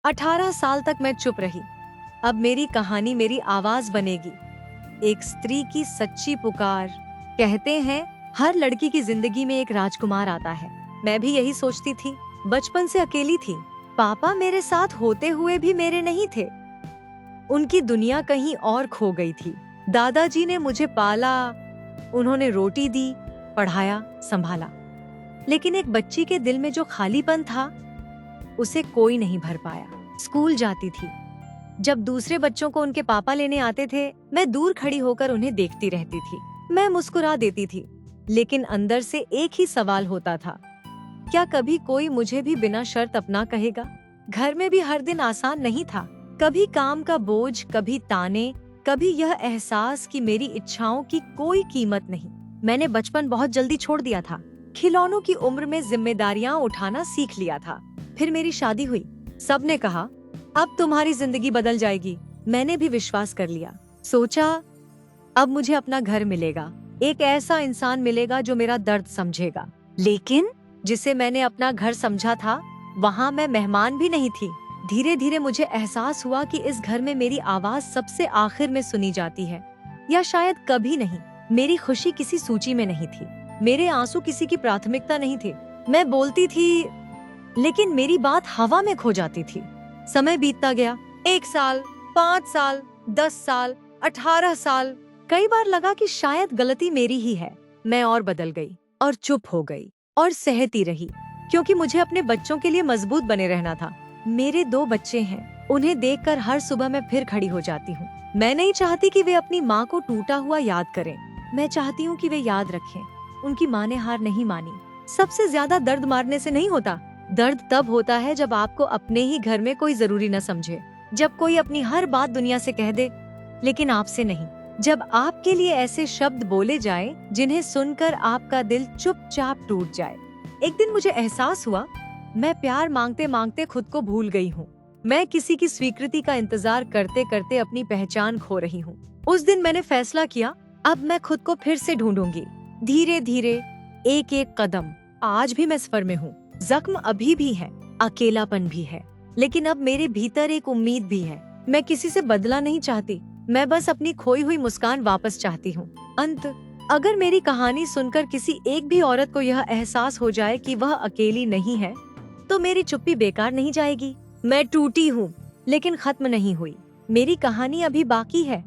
18 साल तक मैं चुप रही। अब मेरी कहानी मेरी आवाज बनेगी। एक स्त्री की सच्ची पुकार। कहते हैं हर लड़की की जिंदगी में एक राजकुमार आता है। मैं भी यही सोचती थी। बचपन से अकेली थी। पापा मेरे साथ होते हुए भी मेरे नहीं थे। उनकी दुनिया कहीं और खो गई थी। दादाजी ने मुझे पाला, उन्होंने रोटी दी, पढ़ाया, संभाला। लेकिन एक बच्ची के दिल में जो खालीपन था, उसे कोई नहीं भर पाया। स्कूल जाती थी। जब दूसरे बच्चों को उनके पापा लेने आते थे, मैं दूर खड़ी होकर उन्हें देखती रहती थी। मैं मुस्कुरा देती थी, लेकिन अंदर से एक ही सवाल होता था, क्या कभी कोई मुझे भी बिना शर्त अपना कहेगा? घर में भी हर दिन आसान नहीं था। कभी काम का बोझ, कभी ताने, कभी यह एहसास कि मेरी इच्छाओं की कोई कीमत नहीं। मैंने बचपन बहुत जल्दी छोड़ दिया था। खिलौनों की उम्र में जिम्मेदारियां उठाना सीख लिया था। फिर मेरी शादी हुई। सबने कहा अब तुम्हारी जिंदगी बदल जाएगी। मैंने भी विश्वास कर लिया। सोचा अब मुझे अपना घर मिलेगा, एक ऐसा इंसान मिलेगा जो मेरा दर्द समझेगा। लेकिन जिसे मैंने अपना घर समझा था, वहाँ मैं मेहमान भी नहीं थी। धीरे धीरे मुझे एहसास हुआ कि इस घर में मेरी आवाज सबसे आखिर में सुनी जाती है, या शायद कभी नहीं। मेरी खुशी किसी सूची में नहीं थी, मेरे आंसू किसी की प्राथमिकता नहीं थे। मैं बोलती थी, लेकिन मेरी बात हवा में खो जाती थी। समय बीतता गया। 1 साल, 5 साल, 10 साल, 18 साल। कई बार लगा कि शायद गलती मेरी ही है। मैं और बदल गई और चुप हो गई और सहती रही, क्योंकि मुझे अपने बच्चों के लिए मजबूत बने रहना था। मेरे 2 बच्चे हैं, उन्हें देखकर हर सुबह मैं फिर खड़ी हो जाती हूँ। मैं नहीं चाहती कि वे अपनी माँ को टूटा हुआ याद करें। मैं चाहती हूँ कि वे याद रखें, उनकी माँ ने हार नहीं मानी। सबसे ज्यादा दर्द मारने से नहीं होता। दर्द तब होता है जब आपको अपने ही घर में कोई जरूरी न समझे, जब कोई अपनी हर बात दुनिया से कह दे, लेकिन आपसे नहीं। जब आपके लिए ऐसे शब्द बोले जाए जिन्हें सुनकर आपका दिल चुपचाप टूट जाए। एक दिन मुझे एहसास हुआ, मैं प्यार मांगते मांगते खुद को भूल गई हूँ। मैं किसी की स्वीकृति का इंतजार करते करते अपनी पहचान खो रही हूँ। उस दिन मैंने फैसला किया, अब मैं खुद को फिर से ढूंढूंगी। धीरे धीरे, एक एक कदम। आज भी मैं सफर में हूँ। जख्म अभी भी है, अकेलापन भी है, लेकिन अब मेरे भीतर एक उम्मीद भी है। मैं किसी से बदला नहीं चाहती, मैं बस अपनी खोई हुई मुस्कान वापस चाहती हूँ। अंत, अगर मेरी कहानी सुनकर किसी एक भी औरत को यह एहसास हो जाए कि वह अकेली नहीं है, तो मेरी चुप्पी बेकार नहीं जाएगी। मैं टूटी हूँ, लेकिन खत्म नहीं हुई। मेरी कहानी अभी बाकी है।